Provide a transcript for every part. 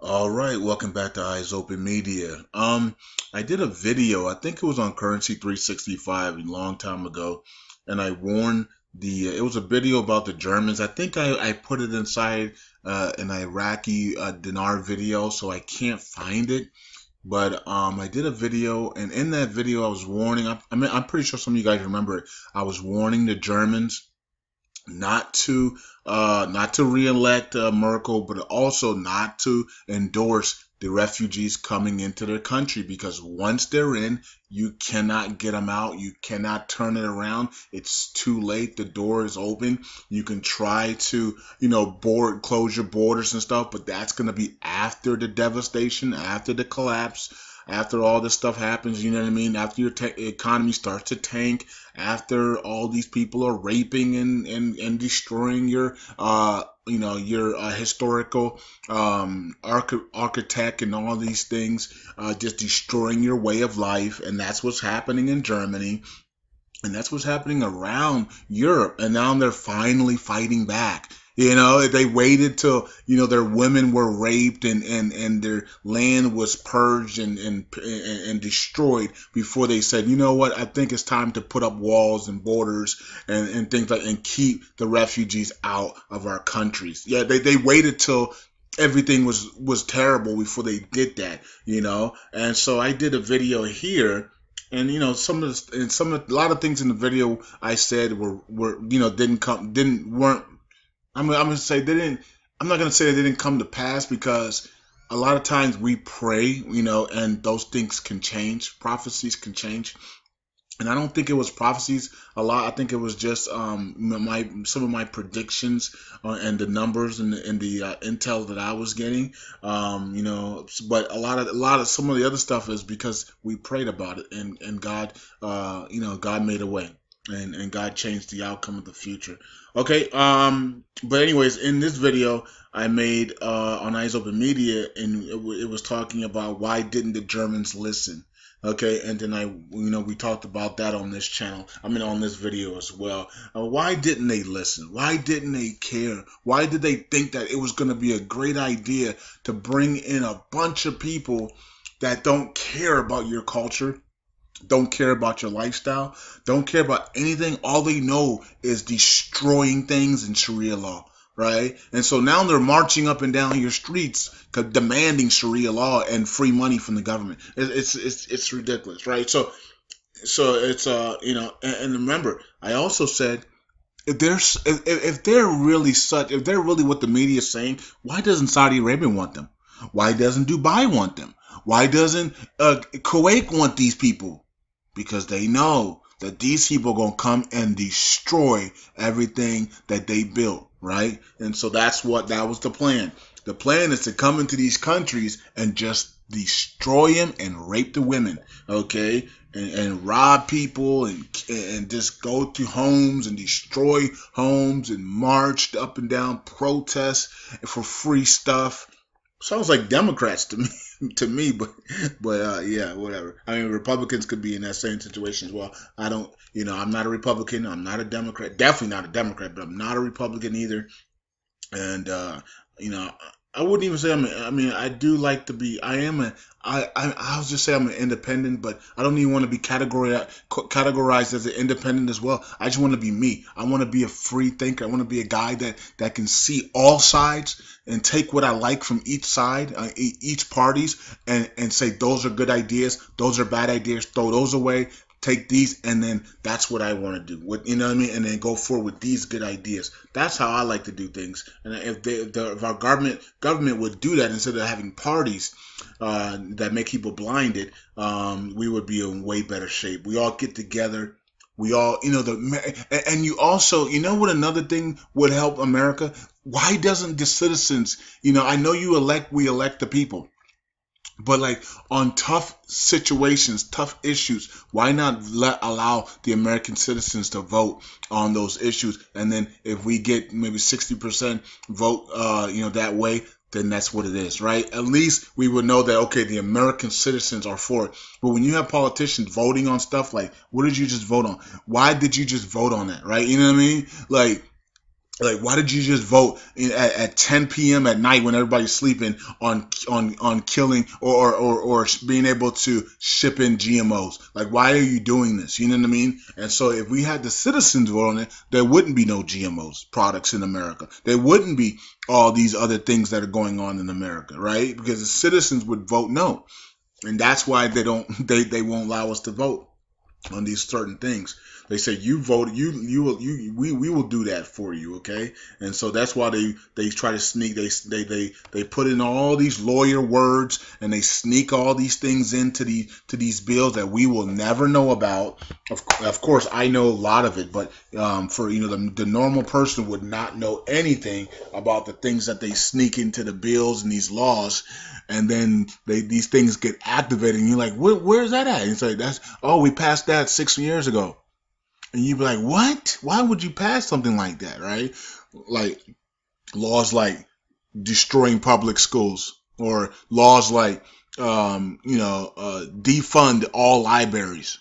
All right, welcome back to Eyes Open Media. I did a video, I think it was on Currency 365 a long time ago, and I warned it was a video about the Germans. I think I put it inside an Iraqi dinar video, so I can't find it. But I did a video, and in that video I was warning, I'm pretty sure some of you guys remember it. I was warning the Germans not to reelect Merkel, but also not to endorse the refugees coming into their country, because once they're in, you cannot get them out. You cannot turn it around. It's too late. The door is open. You can try to, close your borders and stuff, but that's going to be after the devastation, after the collapse, after all this stuff happens, you know what I mean? After your economy starts to tank, after all these people are raping and destroying your historical architect and all these things, just destroying your way of life. And that's what's happening in Germany. And that's what's happening around Europe. And now they're finally fighting back. They waited till, their women were raped and their land was purged and destroyed before they said, you know what, I think it's time to put up walls and borders and things like, and keep the refugees out of our countries. Yeah, they waited till everything was terrible before they did that, And so I did a video here. And a lot of things in the video I said were weren't. I'm gonna say they didn't. I'm not gonna say they didn't come to pass, because a lot of times we pray, and those things can change. Prophecies can change, and I don't think it was prophecies a lot. I think it was just some of my predictions and the numbers and the intel that I was getting. But a lot of some of the other stuff is because we prayed about it, and God, God made a way. And God changed the outcome of the future. Okay, but anyways, in this video I made on Eyes Open Media, and it was talking about why didn't the Germans listen. Okay, and then we talked about that on this channel. On this video as well. Why didn't they listen? Why didn't they care? Why did they think that it was going to be a great idea to bring in a bunch of people that don't care about your culture, don't care about your lifestyle, don't care about anything? All they know is destroying things in Sharia law, right? And so now they're marching up and down your streets demanding Sharia law and free money from the government. It's ridiculous, right? So it's and remember, I also said, if they're really what the media is saying, why doesn't Saudi Arabia want them? Why doesn't Dubai want them? Why doesn't Kuwait want these people? Because they know that these people are going to come and destroy everything that they built, right? And so that was the plan. The plan is to come into these countries and just destroy them and rape the women, okay? And rob people and just go to homes and destroy homes and march up and down, protest for free stuff. Sounds like Democrats to me. Yeah, whatever. Republicans could be in that same situation as well. I'm not a Republican. I'm not a Democrat. Definitely not a Democrat, but I'm not a Republican either. And I wouldn't even say I do like to be. I'll just say I'm an independent, but I don't even want to be categorized as an independent as well. I just want to be me. I want to be a free thinker. I want to be a guy that can see all sides and take what I like from each side, each parties, and say those are good ideas, those are bad ideas, throw those away. Take these, and then that's what I want to do. You know what I mean? And then go forward with these good ideas. That's how I like to do things. And if our government would do that instead of having parties that make people blinded, we would be in way better shape. We all get together. We all, and you also, what another thing would help America? Why doesn't the citizens, I know we elect the people. But like on tough situations, tough issues, why not allow the American citizens to vote on those issues? And then if we get maybe 60% vote, that way, then that's what it is, right? At least we would know that, okay, the American citizens are for it. But when you have politicians voting on stuff like, what did you just vote on? Why did you just vote on that, right? You know what I mean? Like, Like, why did you just vote at 10 p.m. at night when everybody's sleeping on killing or being able to ship in GMOs? Like, why are you doing this? You know what I mean? And so, if we had the citizens vote on it, there wouldn't be no GMOs products in America. There wouldn't be all these other things that are going on in America, right? Because the citizens would vote no, and that's why they won't allow us to vote on these certain things. They say you vote, we will do that for you, okay? And so that's why they try to sneak. They put in all these lawyer words and they sneak all these things into these bills that we will never know about. Of course, I know a lot of it, but for the normal person would not know anything about the things that they sneak into the bills and these laws. And then these things get activated, and you're like, where's that at? And it's like, we passed that 6 years ago. And you'd be like, what? Why would you pass something like that, right? Like laws like destroying public schools, or laws like, defund all libraries.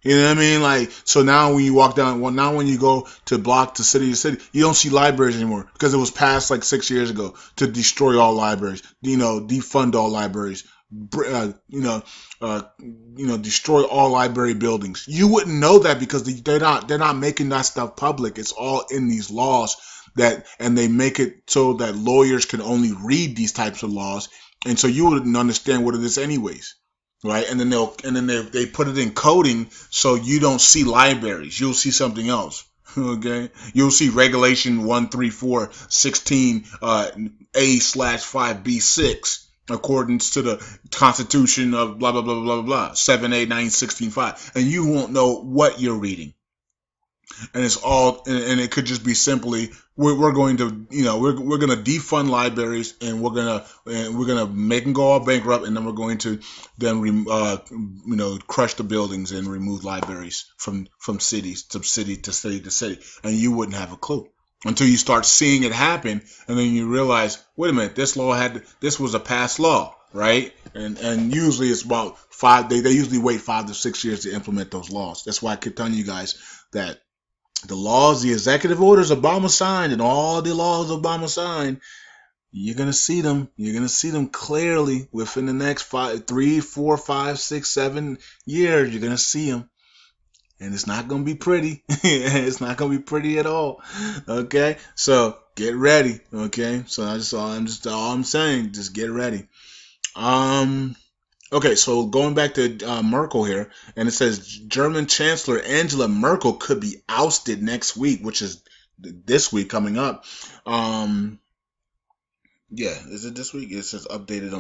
You know what I mean? Like, so now when you walk down, now when you go to block to city to city, you don't see libraries anymore because it was passed like 6 years ago to destroy all libraries, defund all libraries, destroy all library buildings. You wouldn't know that because they're not making that stuff public. It's all in these laws and they make it so that lawyers can only read these types of laws, and so you wouldn't understand what it is anyways. Right, and then they put it in coding so you don't see libraries. You'll see something else. Okay, you'll see Regulation 13416 A/5B6 accordance to the Constitution of blah blah blah blah blah 7A916.5, and you won't know what you're reading. And it's all, and it could just be simply we're going to we're going to defund libraries, and we're gonna make them go all bankrupt, and then we're going to then crush the buildings and remove libraries from cities to city to city to city, and you wouldn't have a clue until you start seeing it happen, and then you realize, wait a minute, this was a past law, right? And usually it's about they usually wait 5 to 6 years to implement those laws. That's why I keep telling you guys that the laws, the executive orders Obama signed, and all the laws Obama signed, you're gonna see them. You're gonna see them clearly within the next 3, 4, 5, 6, 7 years. You're gonna see them, and it's not gonna be pretty. It's not gonna be pretty at all. Okay, so get ready. Okay, so all I'm saying. Just get ready. Okay, so going back to Merkel here, and it says German Chancellor Angela Merkel could be ousted next week, which is this week coming up. Yeah, is it this week? It says updated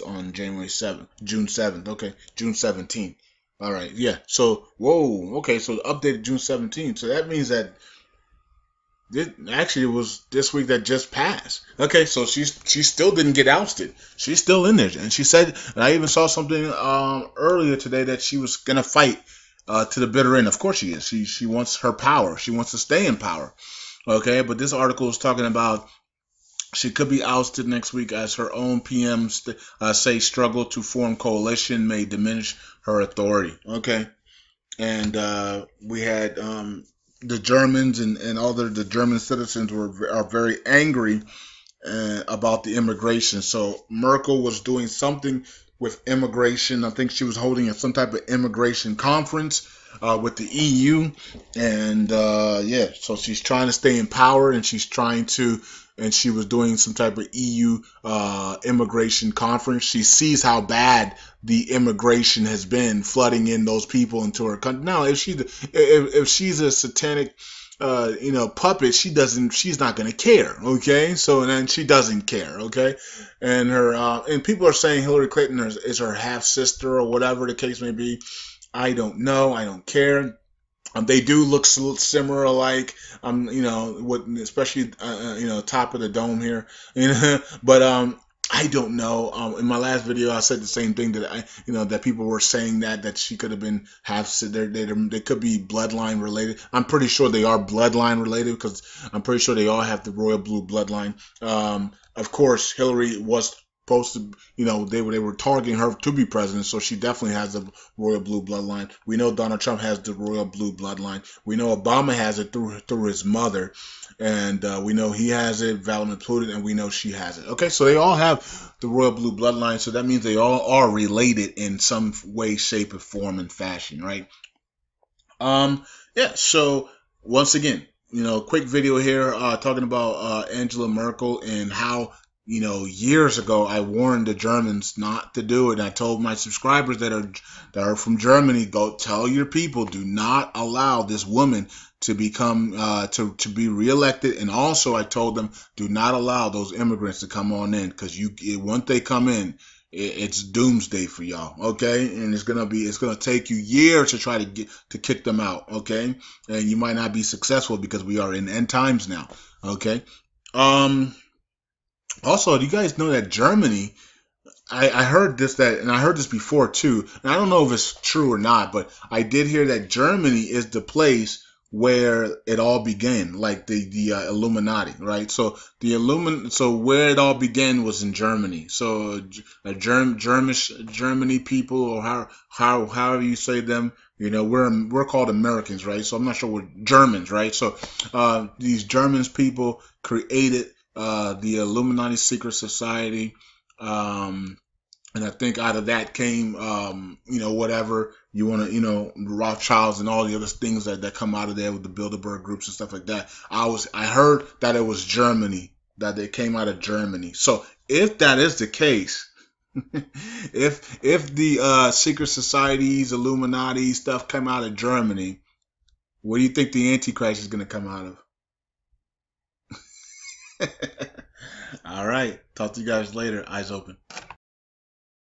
on January 7th, June 7th. Okay, June 17th. All right, yeah. So, whoa, okay, so updated June 17th. So that means that it was this week that just passed. Okay, so she still didn't get ousted. She's still in there, and she said, and I even saw something earlier today that she was gonna fight to the bitter end. Of course she is. She wants her power. She wants to stay in power. Okay, but this article is talking about she could be ousted next week as her own PMs say struggle to form coalition may diminish her authority. Okay, and we had the Germans and all the German citizens are very angry about the immigration. So Merkel was doing something with immigration. I think she was holding some type of immigration conference with the EU, and so she's trying to stay in power, and she was doing some type of EU immigration conference. She sees how bad the immigration has been, flooding in those people into her country. Now, if she's a satanic puppet, she's not going to care. Okay, so then she doesn't care. Okay, and and people are saying Hillary Clinton is her half sister or whatever the case may be. I don't know. I don't care. They do look similar alike, especially top of the dome here, But I don't know. In my last video, I said the same thing that people were saying that she could have been they could be bloodline related. I'm pretty sure they are bloodline related because I'm pretty sure they all have the royal blue bloodline. Of course, Hillary was supposed to, they were targeting her to be president, so she definitely has the royal blue bloodline. We know Donald Trump has the royal blue bloodline. We know Obama has it through his mother, and we know he has it, Vladimir Putin, and we know she has it. Okay, so they all have the royal blue bloodline, so that means they all are related in some way, shape, or form and fashion, right? Yeah. So once again, quick video here talking about Angela Merkel and how years ago I warned the Germans not to do it. And I told my subscribers that are from Germany, go tell your people, do not allow this woman to become to be reelected. And also I told them, do not allow those immigrants to come on in, because once they come in, it's doomsday for y'all, okay? And it's gonna take you years to try to kick them out, okay? And you might not be successful because we are in end times now, okay? Um, Also, do you guys know that Germany? I heard and I heard this before too, and I don't know if it's true or not, but I did hear that Germany is the place where it all began, like the Illuminati, right? So so where it all began was in Germany. So Germany people, or however you say them, we're called Americans, right? So I'm not sure we're Germans, right? So these Germans people created the Illuminati secret society. And I think out of that came, whatever you want to, Rothschilds and all the other things that come out of there with the Bilderberg groups and stuff like that. I heard that it was Germany, that they came out of Germany. So if that is the case, if the secret societies, Illuminati stuff come out of Germany, what do you think the Antichrist is going to come out of? All right. Talk to you guys later. Eyes open.